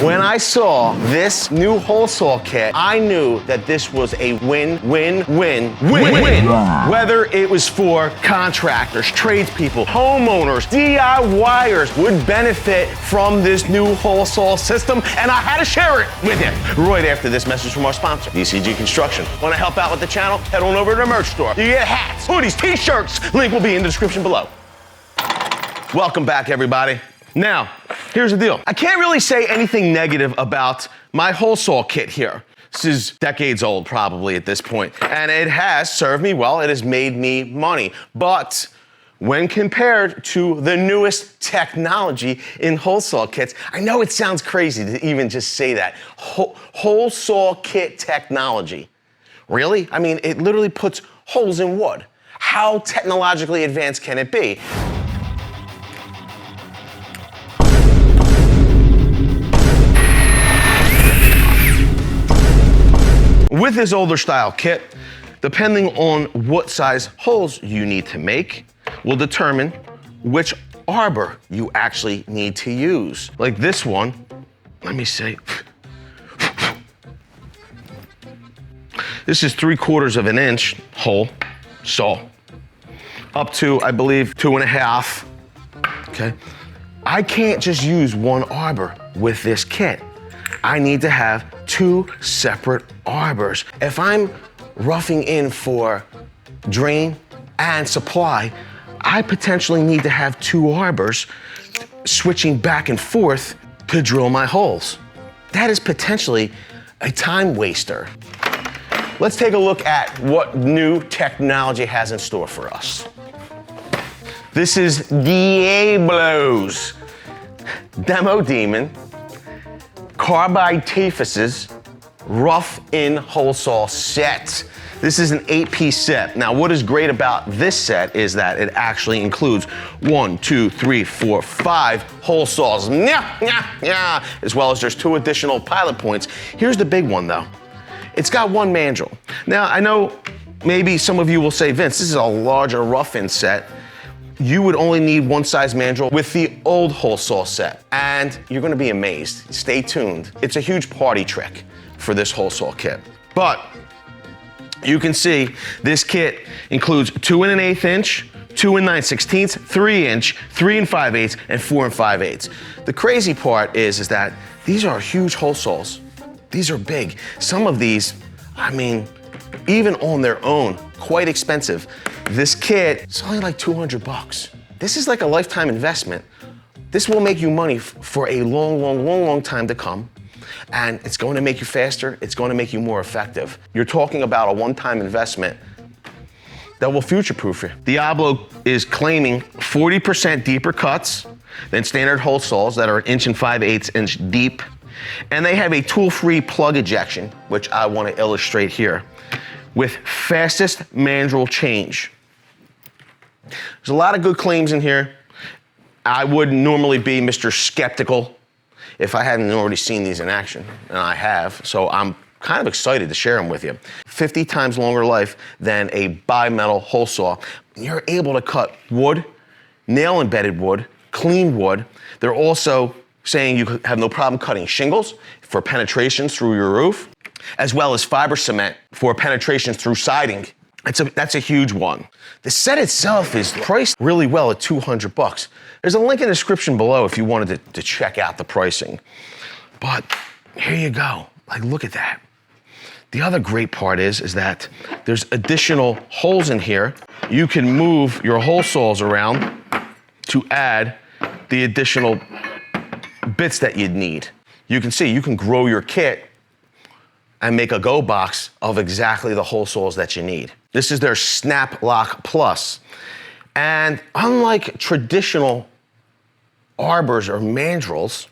When I saw this new hole saw kit, I knew that this was a win-win-win-win. Whether it was for contractors, tradespeople, homeowners, DIYers would benefit from this new hole saw system, and I had to share it with you right after this message from our sponsor, VCG Construction. Want to help out with the channel? Head on over to the merch store. You get hats, hoodies, t-shirts. Link will be in the description below. Welcome back, everybody. Now, here's the deal. I can't really say anything negative about my hole saw kit here. This is decades old, probably, at this point, and it has served me well. It has made me money. But when compared to the newest technology in hole saw kits, I know it sounds crazy to even just say that. Hole saw kit technology. Really? I mean, it literally puts holes in wood. How technologically advanced can it be? With this older style kit, depending on what size holes you need to make, will determine which arbor you actually need to use. Like this one, let me see. This is 3/4 of an inch hole saw, up to, I believe, 2.5, okay? I can't just use one arbor with this kit. I need to have 2 separate arbors. If I'm roughing in for drain and supply, I potentially need to have 2 arbors switching back and forth to drill my holes. That is potentially a time waster. Let's take a look at what new technology has in store for us. This is Diablo's Demo Demon Carbide Tafises rough-in hole saw set. This is an 8-piece set. Now, what is great about this set is that it actually includes 1, 2, 3, 4, 5 hole saws, as well as there's 2 additional pilot points. Here's the big one, though. It's got 1 mandrel. Now, I know maybe some of you will say, Vince, this is a larger rough-in set. You would only need 1 size mandrel with the old hole saw set, and you're gonna be amazed. Stay tuned. It's a huge party trick for this hole saw kit. But you can see this kit includes 2 1/8 inch, 2 9/16, 3 inch, 3 5/8, and 4 5/8. The crazy part is that these are huge hole saws. These are big. Some of these, I mean, even on their own, quite expensive. This kit is only like 200 bucks. This is like a lifetime investment. This will make you money for a long time to come. And it's going to make you faster. It's going to make you more effective. You're talking about a one-time investment that will future-proof you. Diablo is claiming 40% deeper cuts than standard hole saws that are 1 5/8 inch deep. And they have a tool-free plug ejection, which I want to illustrate here, with fastest mandrel change. There's a lot of good claims in here. I would normally be Mr. Skeptical if I hadn't already seen these in action, and I have, so I'm kind of excited to share them with you. 50 times longer life than a bimetal hole saw. You're able to cut wood, nail-embedded wood, clean wood. They're also saying you have no problem cutting shingles for penetrations through your roof, as well as fiber cement for penetrations through siding. That's a huge one. The set itself is priced really well at 200 bucks. There's a link in the description below if you wanted to check out the pricing. But here you go, like look at that. The other great part is that there's additional holes in here. You can move your hole saws around to add the additional bits that you'd need. You can see, you can grow your kit and make a go box of exactly the hole saws that you need. This is their Snap Lock Plus. And unlike traditional arbors or mandrels,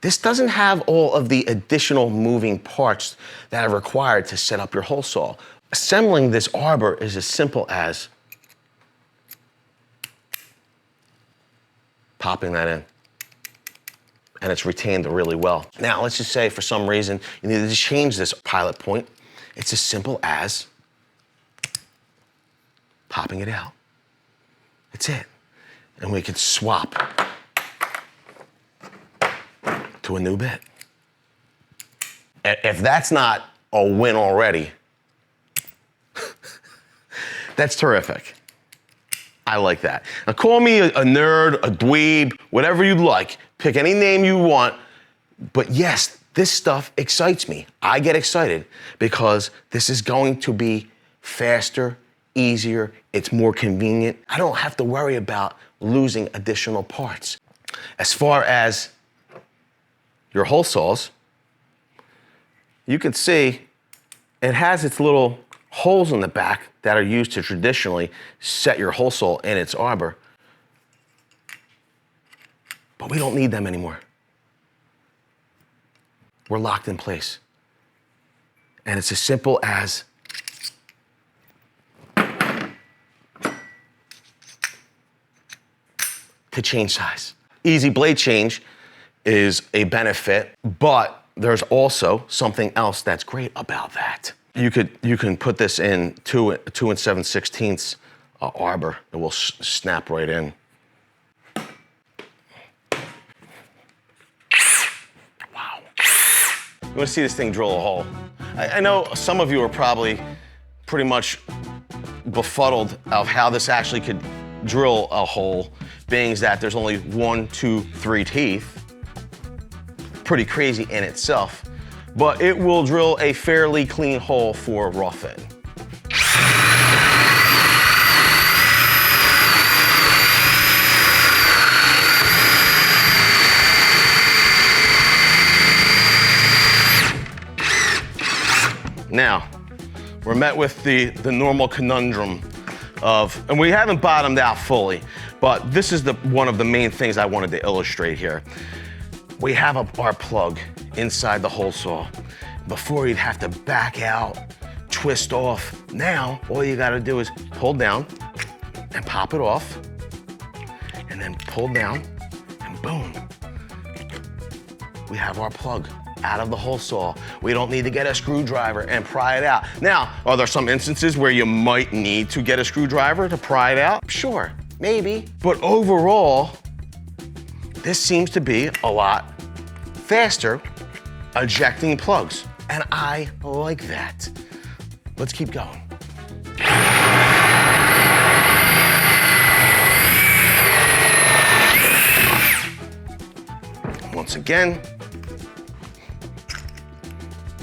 this doesn't have all of the additional moving parts that are required to set up your hole saw. Assembling this arbor is as simple as popping that in. And it's retained really well. Now, let's just say for some reason you need to change this pilot point. It's as simple as popping it out. That's it. And we can swap to a new bit. If that's not a win already, that's terrific. I like that. Now call me a nerd, a dweeb, whatever you'd like. Pick any name you want. But yes, this stuff excites me. I get excited because this is going to be faster, easier, it's more convenient. I don't have to worry about losing additional parts. As far as your hole saws, you can see it has its little holes in the back that are used to traditionally set your hole saw in its arbor. But we don't need them anymore. We're locked in place. And it's as simple as to change size. Easy blade change is a benefit, but there's also something else that's great about that. You can put this in 2 7/16 arbor. It will snap right in. Wow. You want to see this thing drill a hole? I know some of you are probably pretty much befuddled of how this actually could drill a hole, being that there's only 1, 2, 3 teeth. Pretty crazy in itself, but it will drill a fairly clean hole for roughing. Now, we're met with the normal conundrum of, and we haven't bottomed out fully, but this is one of the main things I wanted to illustrate here. We have our plug inside the hole saw. Before you'd have to back out, twist off. Now, all you gotta do is pull down and pop it off, and then pull down, and boom. We have our plug out of the hole saw. We don't need to get a screwdriver and pry it out. Now, are there some instances where you might need to get a screwdriver to pry it out? Sure, maybe. But overall, this seems to be a lot faster ejecting plugs, and I like that. Let's keep going. Once again,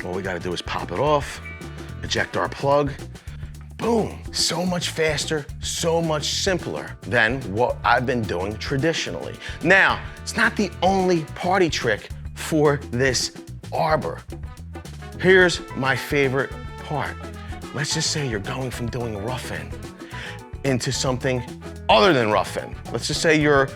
all we gotta do is pop it off, eject our plug, boom. So much faster, so much simpler than what I've been doing traditionally. Now, it's not the only party trick for this arbor. Here's my favorite part. Let's just say you're going from doing rough-in into something other than rough-in. Let's just say you're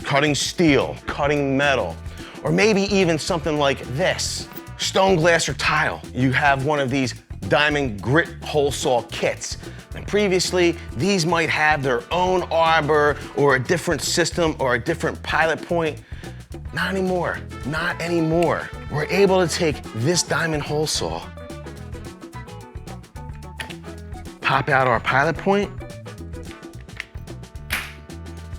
cutting steel, cutting metal, or maybe even something like this, stone, glass, or tile. You have one of these diamond grit hole saw kits. And previously, these might have their own arbor or a different system or a different pilot point. Not anymore, not anymore. We're able to take this diamond hole saw, pop out our pilot point,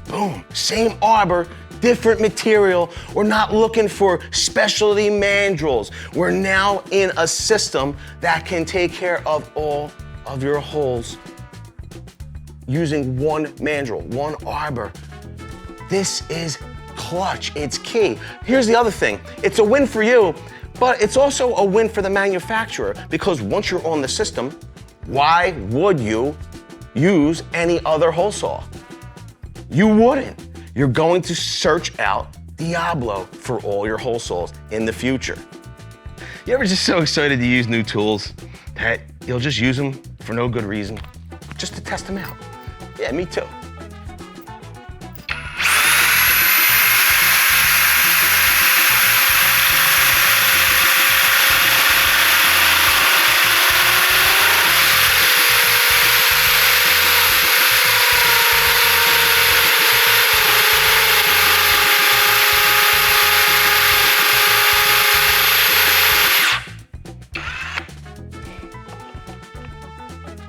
boom, same arbor, different material. We're not looking for specialty mandrels. We're now in a system that can take care of all of your holes using one mandrel, one arbor. This is clutch, it's key. Here's the other thing, it's a win for you, but it's also a win for the manufacturer, because once you're on the system, why would you use any other hole saw? You wouldn't. You're going to search out Diablo for all your hole saws in the future. You ever just so excited to use new tools that you'll just use them for no good reason, just to test them out? Yeah, me too.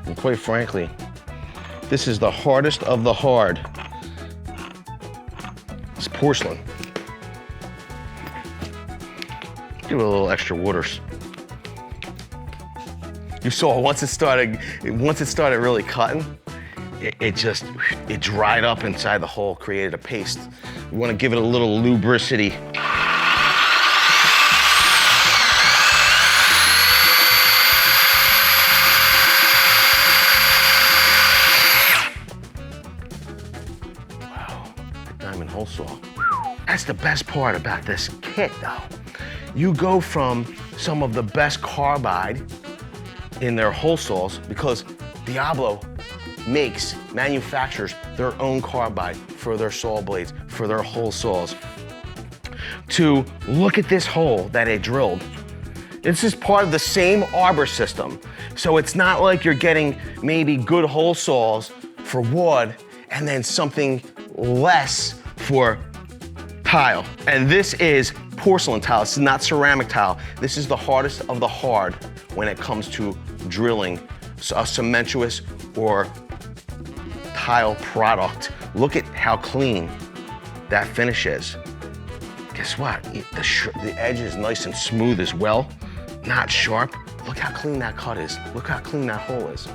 And quite frankly, this is the hardest of the hard. It's porcelain. Give it a little extra water You saw once it started really cutting, it dried up inside the hole, created a paste. You want to give it a little lubricity. Wow, diamond hole saw. That's the best part about this kit, though. You go from some of the best carbide in their hole saws, because Diablo manufactures their own carbide for their saw blades, for their hole saws. To look at this hole that it drilled. This is part of the same arbor system. So it's not like you're getting maybe good hole saws for wood and then something less for tile. And this is porcelain tile, this is not ceramic tile. This is the hardest of the hard when it comes to drilling a cementous or tile product. Look at how clean that finish is. Guess what? The edge is nice and smooth as well, not sharp. Look how clean that cut is. Look how clean that hole is.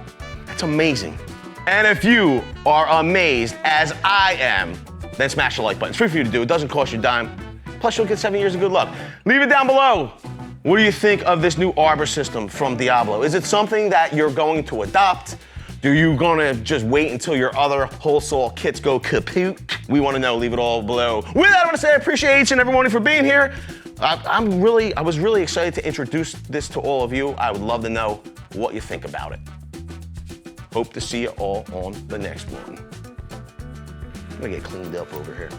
That's amazing. And if you are amazed as I am, then smash the like button. It's free for you to do. It doesn't cost you a dime. Plus, you'll get 7 years of good luck. Leave it down below. What do you think of this new arbor system from Diablo? Is it something that you're going to adopt? Do you gonna just wait until your other hole saw kits go kaput? We wanna know, leave it all below. With that, I wanna say I appreciate each and every one of you for being here. I was really excited to introduce this to all of you. I would love to know what you think about it. Hope to see you all on the next one. I'm gonna get cleaned up over here.